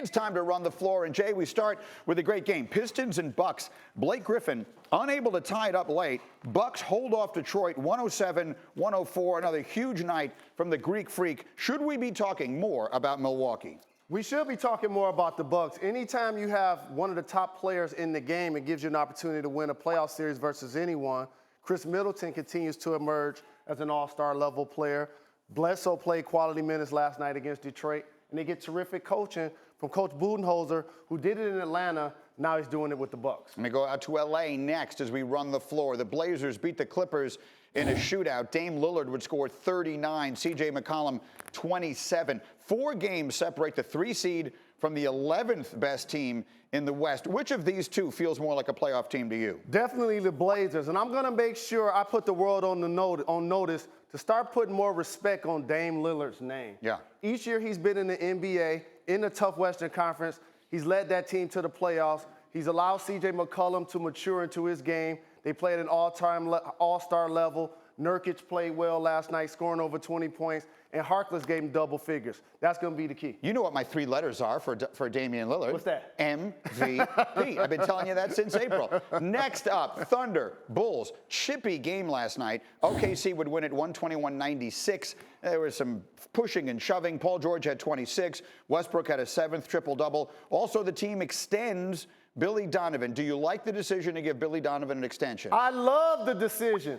It's time to run the floor. And, Jay, we start with a great game. Pistons and Bucks. Blake Griffin unable to tie it up late. Bucks hold off Detroit 107-104. Another huge night from the Greek Freak. Should we be talking more about Milwaukee? We should be talking more about the Bucks. Anytime you have one of the top players in the game, it gives you an opportunity to win a playoff series versus anyone. Chris Middleton continues to emerge as an all-star level player. Bledsoe played quality minutes last night against Detroit, and they get terrific coaching from Coach Budenholzer, who did it in Atlanta. Now he's doing it with the Bucks. Let me go out to L.A. next as we run the floor. The Blazers beat the Clippers in a shootout. Dame Lillard would score 39, C.J. McCollum 27. 4 games separate the 3 seed from the 11th best team in the West. Which of these two feels more like a playoff team to you? Definitely the Blazers, and I'm going to make sure I put the world on notice to start putting more respect on Dame Lillard's name. Yeah. Each year he's been in the NBA, in the tough Western Conference. He's led that team to the playoffs. He's allowed C.J. McCollum to mature into his game. They played at an all-star level. Nurkic played well last night, scoring over 20 points, and Harkless gave him double figures. That's going to be the key. You know what my 3 letters are for Damian Lillard. What's that? MVP. I've been telling you that since April. Next up, Thunder, Bulls. Chippy game last night. OKC would win at 121-96. There was some pushing and shoving. Paul George had 26. Westbrook had a 7th triple-double. Also, the team extends Billy Donovan. Do you like the decision to give Billy Donovan an extension? I love the decision.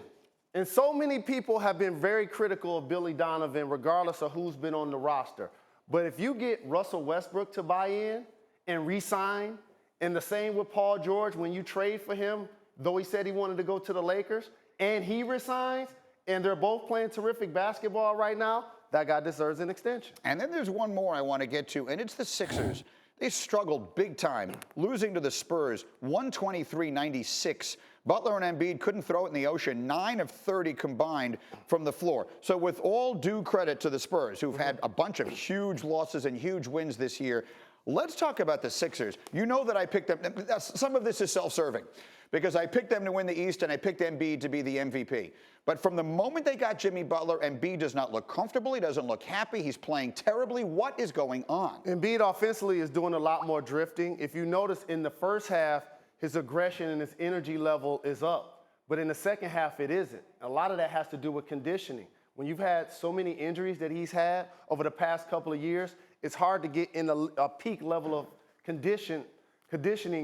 And so many people have been very critical of Billy Donovan, regardless of who's been on the roster. But if you get Russell Westbrook to buy in and re-sign, and the same with Paul George, when you trade for him, though he said he wanted to go to the Lakers, and he resigns, and they're both playing terrific basketball right now, that guy deserves an extension. And then there's one more I want to get to, and it's the Sixers. They struggled big time, losing to the Spurs 123-96. Butler and Embiid couldn't throw it in the ocean, 9 of 30 combined from the floor. So with all due credit to the Spurs, who've had a bunch of huge losses and huge wins this year, let's talk about the Sixers. You know that I picked them. Some of this is self-serving because I picked them to win the East and I picked Embiid to be the MVP. But from the moment they got Jimmy Butler, Embiid does not look comfortable. He doesn't look happy. He's playing terribly. What is going on? Embiid offensively is doing a lot more drifting. If you notice in the first half, his aggression and his energy level is up. But in the second half, it isn't. A lot of that has to do with conditioning. When you've had so many injuries that he's had over the past couple of years, it's hard to get in a peak level of conditioning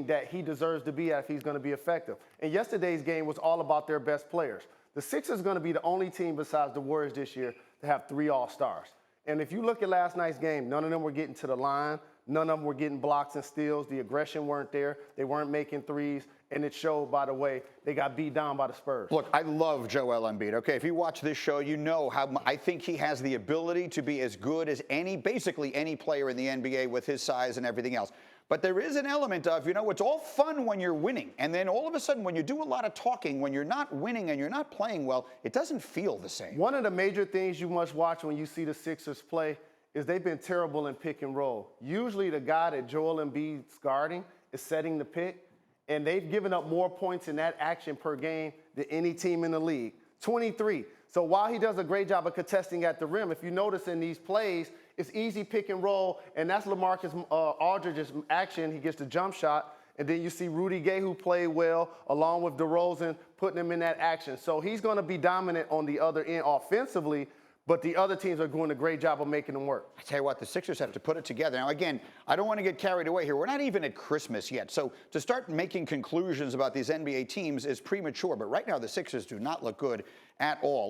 that he deserves to be at if he's going to be effective. And yesterday's game was all about their best players. The Sixers are going to be the only team besides the Warriors this year to have 3 All-Stars. And if you look at last night's game, none of them were getting to the line. None of them were getting blocks and steals. The aggression weren't there. They weren't making threes. And it showed, by the way, they got beat down by the Spurs. Look, I love Joel Embiid. Okay, if you watch this show, you know how I think he has the ability to be as good as basically any player in the NBA with his size and everything else. But there is an element of, it's all fun when you're winning. And then all of a sudden, when you do a lot of talking, when you're not winning and you're not playing well, it doesn't feel the same. One of the major things you must watch when you see the Sixers play is they've been terrible in pick and roll. Usually the guy that Joel Embiid's guarding is setting the pick, and they've given up more points in that action per game than any team in the league, 23. So while he does a great job of contesting at the rim, if you notice in these plays, it's easy pick and roll, and that's LaMarcus Aldridge's action. He gets the jump shot, and then you see Rudy Gay, who played well, along with DeRozan, putting him in that action. So he's going to be dominant on the other end offensively, but the other teams are doing a great job of making them work. I tell you what, the Sixers have to put it together. Now, again, I don't want to get carried away here. We're not even at Christmas yet. So to start making conclusions about these NBA teams is premature. But right now, the Sixers do not look good at all.